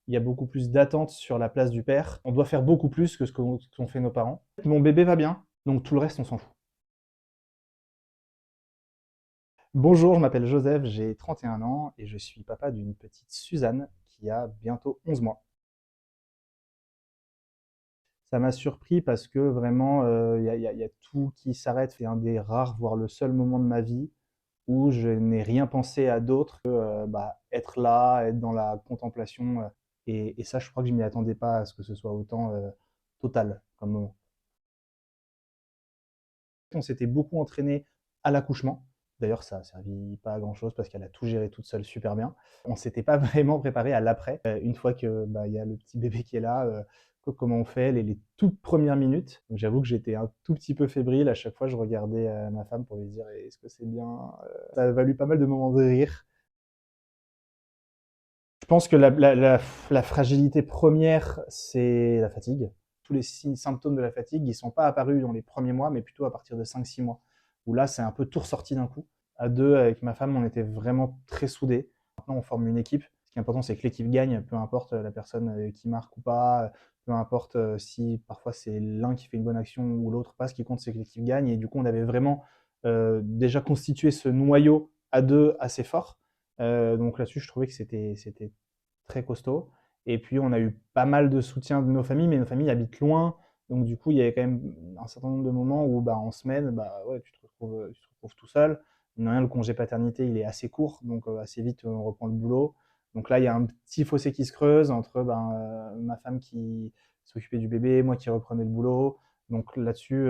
il y a beaucoup plus d'attentes sur la place du père. On doit faire beaucoup plus que ce qu'ont fait nos parents. Mon bébé va bien, donc tout le reste, on s'en fout. Bonjour, je m'appelle Joseph, j'ai 31 ans et je suis papa d'une petite Suzanne qui a bientôt 11 mois. Ça m'a surpris parce que vraiment, il y a tout qui s'arrête. C'est un des rares, voire le seul moment de ma vie où je n'ai rien pensé à d'autre que être là, être dans la contemplation. Et ça, je crois que je m'y attendais pas à ce que ce soit autant total comme moment. On s'était beaucoup entraîné à l'accouchement. D'ailleurs, ça a servi pas à grand chose parce qu'elle a tout géré toute seule super bien. On s'était pas vraiment préparé à l'après. Une fois que il y a le petit bébé qui est là, comment on fait les toutes premières minutes. Donc, j'avoue que j'étais un tout petit peu fébrile. À chaque fois, je regardais ma femme pour lui dire est-ce que c'est bien. Ça a valu pas mal de moments de rire. Je pense que la fragilité première, c'est la fatigue. Tous les symptômes de la fatigue, ils ne sont pas apparus dans les premiers mois, mais plutôt à partir de 5-6 mois, où là, c'est un peu tout ressorti d'un coup. À deux, avec ma femme, on était vraiment très soudés. Maintenant, on forme une équipe. Ce qui est important, c'est que l'équipe gagne, peu importe la personne qui marque ou pas, peu importe si parfois c'est l'un qui fait une bonne action ou l'autre pas. Ce qui compte, c'est que l'équipe gagne. Et du coup, on avait vraiment déjà constitué ce noyau à deux assez fort. Donc là-dessus, je trouvais que c'était très costaud. Et puis, on a eu pas mal de soutien de nos familles, mais nos familles habitent loin. Donc, du coup, il y avait quand même un certain nombre de moments où, en semaine, ouais, tu te retrouves tout seul. Mine de rien, le congé paternité, il est assez court. Donc, assez vite, on reprend le boulot. Donc là, il y a un petit fossé qui se creuse entre ma femme qui s'occupait du bébé, moi qui reprenais le boulot. Donc là-dessus,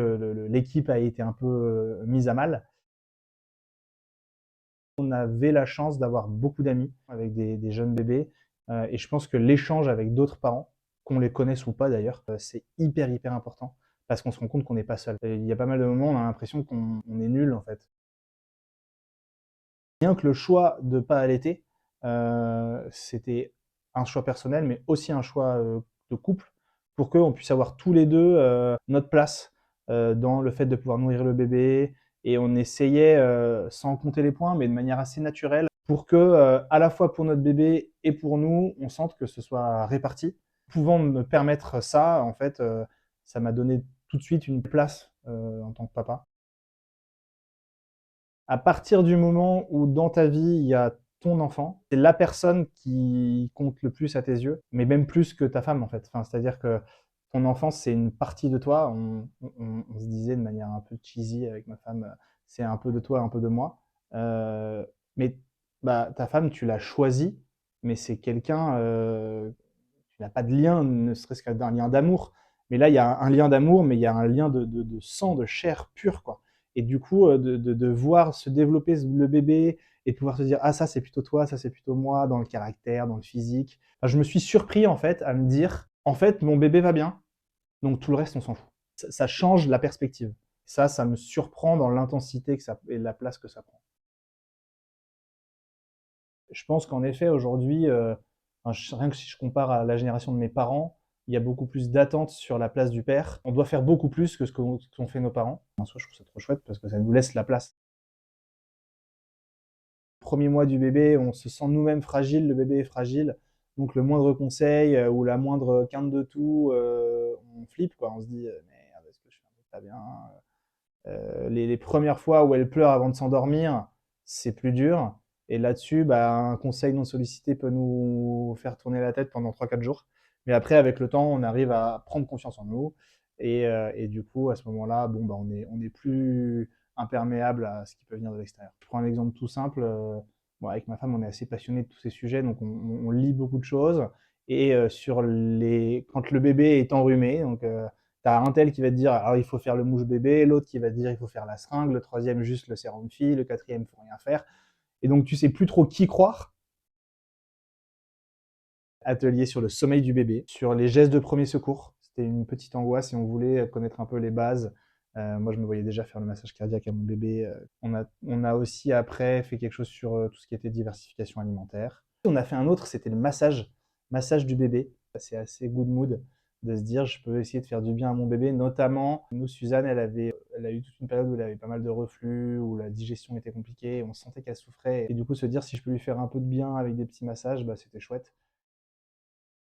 l'équipe a été un peu mise à mal. On avait la chance d'avoir beaucoup d'amis avec des jeunes bébés. Et je pense que l'échange avec d'autres parents, qu'on les connaisse ou pas d'ailleurs, c'est hyper, hyper important. Parce qu'on se rend compte qu'on n'est pas seul. Et il y a pas mal de moments où on a l'impression qu'on est nul en fait. Rien que le choix de ne pas allaiter, c'était un choix personnel, mais aussi un choix de couple, pour qu'on puisse avoir tous les deux notre place dans le fait de pouvoir nourrir le bébé. Et on essayait, sans compter les points, mais de manière assez naturelle, pour que, à la fois pour notre bébé et pour nous, on sente que ce soit réparti. Pouvant me permettre ça, en fait, ça m'a donné tout de suite une place en tant que papa. À partir du moment où dans ta vie, il y a ton enfant, c'est la personne qui compte le plus à tes yeux, mais même plus que ta femme en fait. Enfin, c'est-à-dire que ton enfant, c'est une partie de toi. On se disait de manière un peu cheesy avec ma femme, c'est un peu de toi, un peu de moi. Mais ta femme, tu l'as choisie, mais c'est quelqu'un, tu n'as pas de lien, ne serait-ce qu'un lien d'amour. Mais là, il y a un lien d'amour, mais il y a un lien de sang, de chair pure, quoi. Et du coup, de voir se développer le bébé et de pouvoir se dire, ah, ça, c'est plutôt toi, ça, c'est plutôt moi, dans le caractère, dans le physique. Enfin, je me suis surpris, en fait, à me dire, en fait, mon bébé va bien, donc tout le reste, on s'en fout. Ça change la perspective. Ça me surprend dans l'intensité que ça, et la place que ça prend. Je pense qu'en effet, aujourd'hui, rien que si je compare à la génération de mes parents, il y a beaucoup plus d'attentes sur la place du père. On doit faire beaucoup plus que ce qu'ont fait nos parents. En soi, je trouve ça trop chouette parce que ça nous laisse la place. Premier mois du bébé, on se sent nous-mêmes fragiles, le bébé est fragile. Donc le moindre conseil ou la moindre quinte de tout, on flippe, quoi. On se dit, merde, est-ce que je fais un truc pas bien? Les premières fois où elle pleure avant de s'endormir, c'est plus dur. Et là-dessus, un conseil non sollicité peut nous faire tourner la tête pendant 3-4 jours. Mais après, avec le temps, on arrive à prendre confiance en nous. Et du coup, à ce moment-là, on est plus imperméable à ce qui peut venir de l'extérieur. Je prends un exemple tout simple. Avec ma femme, on est assez passionné de tous ces sujets, donc on lit beaucoup de choses. Et quand le bébé est enrhumé, donc t'as un tel qui va te dire alors il faut faire le mouche bébé, l'autre qui va te dire il faut faire la seringue, le troisième juste le sérum fille, le quatrième il faut rien faire. Et donc tu sais plus trop qui croire. Atelier sur le sommeil du bébé, sur les gestes de premier secours. C'était une petite angoisse et on voulait connaître un peu les bases. Moi, je me voyais déjà faire le massage cardiaque à mon bébé. On a aussi après fait quelque chose sur tout ce qui était diversification alimentaire. On a fait un autre, c'était le massage du bébé. C'est assez good mood de se dire je peux essayer de faire du bien à mon bébé. Notamment, nous, Suzanne, elle a eu toute une période où elle avait pas mal de reflux, où la digestion était compliquée, on sentait qu'elle souffrait. Et du coup, se dire si je peux lui faire un peu de bien avec des petits massages, c'était chouette.